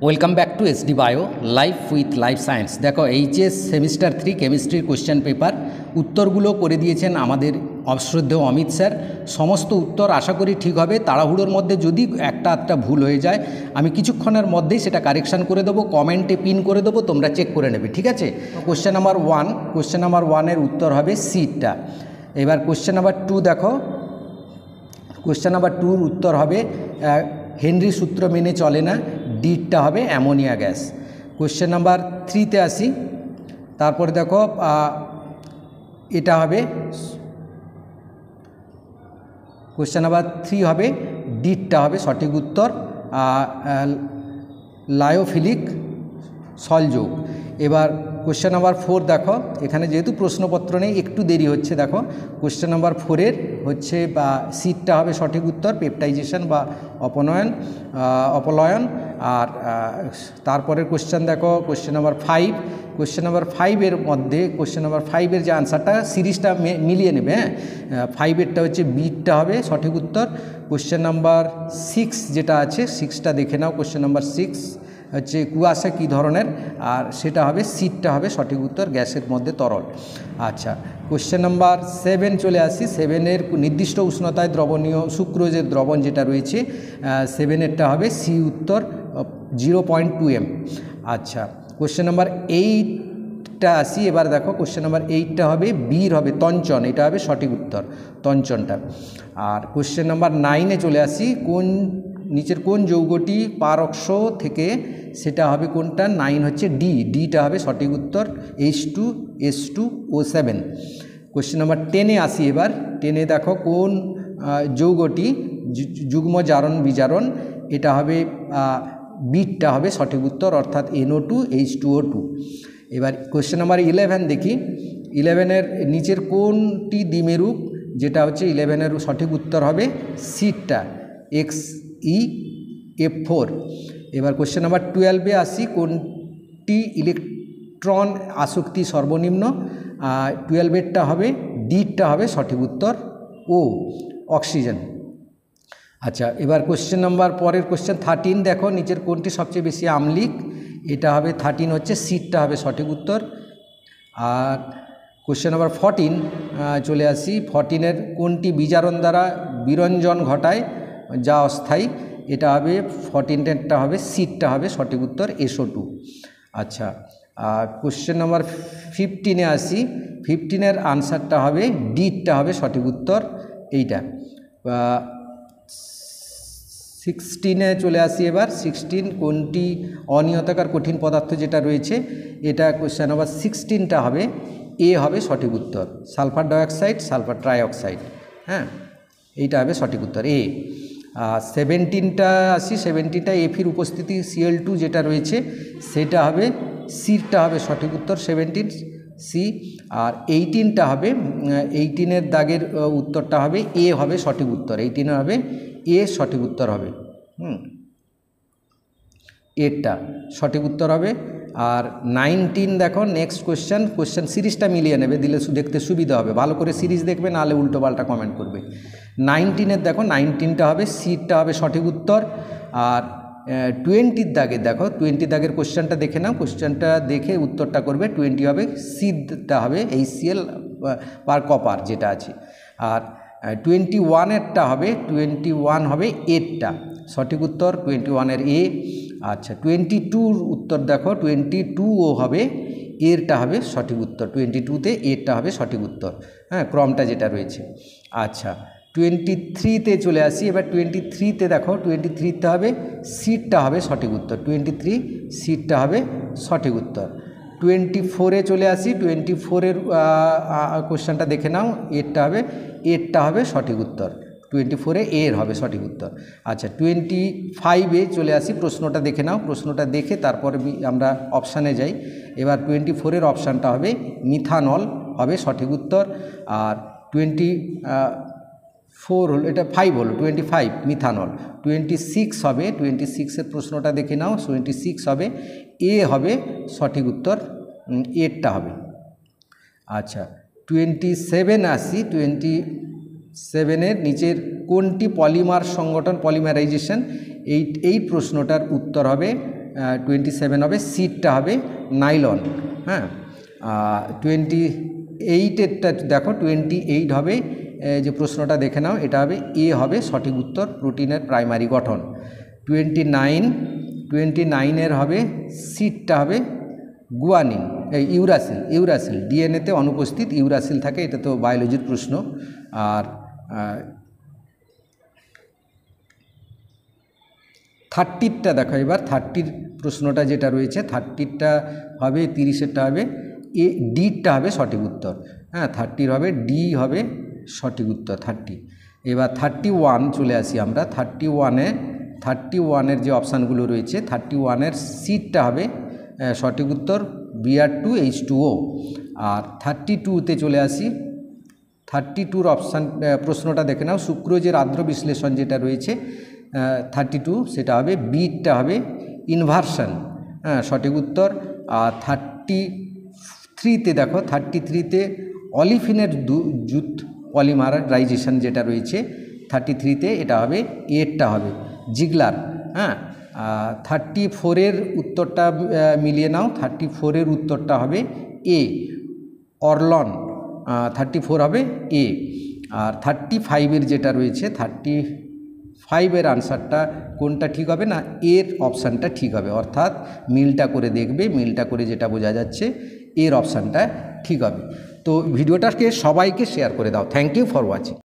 Welcome back to SD bio life with life science. দেখো HS semester 3 কেমিস্ট্রির question paper উত্তরগুলো করে দিয়েছেন আমাদের অশ্রদ্ধেয় অমিত স্যার। সমস্ত উত্তর আশা করি ঠিক হবে। তাড়াহুড়োর মধ্যে যদি একটা আধটা ভুল হয়ে যায় আমি কিছুক্ষণের মধ্যেই সেটা কারেকশান করে দেবো, কমেন্টে পিন করে দেবো, তোমরা চেক করে নেবে, ঠিক আছে? কোশ্চেন নাম্বার 1 উত্তর হবে সিটা। এবার কোশ্চেন নাম্বার 2 দেখো, কোশ্চেন নাম্বার 2 উত্তর হবে হেনরি সূত্র মেনে চলে না, ডিটা হবে অ্যামোনিয়া গ্যাস। কোশ্চেন নাম্বার 3তে আসি। তারপরে দেখো এটা হবে কোশ্চেন নাম্বার 3 হবে ডিটা হবে সঠিক উত্তর, লায়োফিলিক সলযোগ। এবার কোশ্চেন নাম্বার 4 দেখো, এখানে যেহেতু প্রশ্নপত্র নেই একটু দেরি হচ্ছে। দেখো কোশ্চেন নাম্বার 4-এর হচ্ছে বা সিটটা হবে সঠিক উত্তর, পেপটাইজেশন বা অপলয়ন। আর তারপরের কোশ্চেন দেখো কোশ্চেন নাম্বার 5। কোশ্চেন নাম্বার 5-এর মধ্যে কোশ্চেন নাম্বার 5-এর যে আনসারটা সিরিজটা মিলিয়ে নেবে, হ্যাঁ। 5-এরটা হচ্ছে বিটটা হবে সঠিক উত্তর। কোশ্চেন নাম্বার 6 যেটা আছে 6টা দেখে নাও। কোশ্চেন নাম্বার 6 হচ্ছে কুয়াশা কী ধরনের, আর সেটা হবে সিটটা হবে সঠিক উত্তর, গ্যাসের মধ্যে তরল। আচ্ছা, কোশ্চেন নাম্বার 7 চলে আসি। 7-এর নির্দিষ্ট উষ্ণতায় দ্রবণীয় সুক্রোজের দ্রবণ যেটা রয়েছে 7-এরটা হবে সি উত্তর 0.2 m। আচ্ছা, কোশ্চেন নাম্বার 8টা আসি। এবার দেখো কোশ্চেন নাম্বার 8টা হবে বীর হবে তঞ্চন, এটা হবে সঠিক উত্তর, তঞ্চনটা। আর কোশ্চেন নাম্বার 9-এ চলে আসি। নিচের কোন যৌগটি পারক্ষ থেকে, সেটা হবে কোনটা? 9 হচ্ছে ডিটা হবে সঠিক উত্তর, H2S2O7। কোশ্চেন নাম্বার 10-এ আসি। এবার 10-এ দেখো কোন যৌগটি যুগ্ম জারণ বিজারণ, এটা হবে বিটটা হবে সঠিক উত্তর, অর্থাৎ NO2H2O2। এবার কোশ্চেন নাম্বার 11 দেখি। 11-এর নিচের কোনটি দ্বিমেরূপ, যেটা হচ্ছে 11-এর সঠিক উত্তর হবে সিটটা XeF4। এবার কোশ্চেন নাম্বার 12-এ আসি। কোনটি ইলেকট্রন আসক্তি সর্বনিম্ন, 12-এরটা হবে ডিটা হবে সঠিক উত্তর, ও অক্সিজেন। আচ্ছা, এবার কোশ্চেন নাম্বার পরের কোশ্চেন 13 দেখো, নিচের কোনটি সবচেয়ে বেশি আম্লিক, এটা হবে 13 হচ্ছে সিটটা হবে সঠিক উত্তর। আর কোশ্চেন নাম্বার 14 চলে আসি। 14-এর কোনটি বিজারণ দ্বারা বিরঞ্জন ঘটায় যা অস্থায়ী, এটা হবে 14-টা হবে সিটটা হবে সঠিক উত্তর, SO2। আচ্ছা, আর কোশ্চেন নাম্বার 15-এ আসি। 15-এর আনসারটা হবে ডিটা হবে সঠিক উত্তর, এইটা। 16-এ চলে আসি। এবার 16 কোনটি অনিয়তাকার কঠিন পদার্থ যেটা রয়েছে, এটা কোশ্চেন নাম্বার 16টা হবে এ হবে সঠিক উত্তর, সালফার ডাইঅক্সাইড, সালফার ট্রাইঅক্সাইড, হ্যাঁ, এইটা হবে সঠিক উত্তর এ। 17টা আসি। 17টা এফির উপস্থিতি Cl2 যেটা রয়েছে সেটা হবে সিটা হবে সঠিক উত্তর, 17 সি। আর 18টা হবে 18-এর দাগের উত্তরটা হবে এ হবে সঠিক উত্তর, 18 হবে এ সঠিক উত্তর হবে, এরটা সঠিক উত্তর হবে। আর 19 দেখো নেক্সট কোশ্চেন সিরিজটা মিলিয়ে নেবে, দিলে দেখতে সুবিধা হবে, ভালো করে সিরিজ দেখবে, নাহলে উল্টো পাল্টা কমেন্ট করবে। 19-এর দেখো 19টা হবে সিটটা হবে সঠিক উত্তর। আর 20-র দাগে দেখো, 20 দাগের কোশ্চেনটা দেখে নাও, কোশ্চেনটা দেখে উত্তরটা করবে। 20 হবে সিটটা হবে HCl পার কপার যেটা আছে। আর 21-এরটা হবে 21 হবে এরটা সঠিক উত্তর, 21-এর এ। আচ্ছা, 22-র উত্তর দেখো, 22ও হবে এরটা হবে সঠিক উত্তর, 22-তে এরটা হবে সঠিক উত্তর, হ্যাঁ, ক্রমটা যেটা রয়েছে। আচ্ছা, 23-তে চলে আসি। এবার 23-তে দেখো, 23-তে হবে সিটটা হবে সঠিক উত্তর, 23 সিটটা হবে সঠিক উত্তর। 24-এ চলে আসি। 24-এর কোশ্চেনটা দেখে নাও, এরটা হবে সঠিক উত্তর, 24-এ এর হবে সঠিক উত্তর। আচ্ছা, 25-এ চলে আসি। প্রশ্নটা দেখে নাও, প্রশ্নটা দেখে তারপরে আমরা অপশানে যাই। এবার 24-এর অপশানটা হবে মিথানল হবে সঠিক উত্তর। আর 24 হলো, এটা 5 হলো, 25 মিথানল। 26 হবে, 26-এর প্রশ্নটা দেখে নাও, 26 হবে এ হবে সঠিক উত্তর, এরটা হবে। আচ্ছা, 27 আসি। 27-এর নিচের কোনটি পলিমার সংগঠন, পলিমারাইজেশন, এই প্রশ্নটার উত্তর হবে 27 হবে, সিটটা হবে নাইলন। হ্যাঁ, 28এরটা দেখো 28 হবে, যে প্রশ্নটা দেখে নাও, এটা হবে এ হবে সঠিক উত্তর, প্রোটিনের প্রাইমারি গঠন। 29এর হবে সিটটা হবে গুয়ানিন, ইউরাসিল ডিএনএতে অনুপস্থিত ইউরাসিল থাকে, এটা তো বায়োলজির প্রশ্ন। আর 30টা দেখো, এবার 30 প্রশ্নটা যেটা রয়েছে, 30টা হবে, 30এরটা হবে ডিটা হবে সঠিক উত্তর। হ্যাঁ, 30 হবে ডি হবে সঠিক উত্তর 30। এবার 31 চলে আসি আমরা। 31এর যে অপশানগুলো রয়েছে, 31এর সিটটা হবে সঠিক উত্তর Br2H2O। আর 32তে চলে আসি। 32 অপশান প্রশ্নটা দেখে নাও, সুক্রোজের আর্দ্র বিশ্লেষণ যেটা রয়েছে 32, সেটা হবে বিটা হবে ইনভার্সন। হ্যাঁ, সঠিক উত্তর। আর 33তে দেখো, 33তে অলিফিনের জুট পলিমারাইজেশন যেটা রয়েছে 33তে, এটা হবে এরটা হবে জিগলার। হ্যাঁ, 34-এর উত্তরটা মিলিয়ে নাও, 34-এর উত্তরটা হবে এ অরলন, 34 হবে এ। আর 35-এর যেটা রয়েছে, 35-এর আনসারটা কোনটা ঠিক হবে না, এর অপশানটা ঠিক হবে, অর্থাৎ মিলটা করে দেখবে, মিলটা করে যেটা বোঝা যাচ্ছে এর অপশানটা ঠিক হবে। তো ভিডিওটাকে সবাইকে শেয়ার করে দাও। Thank you for watching.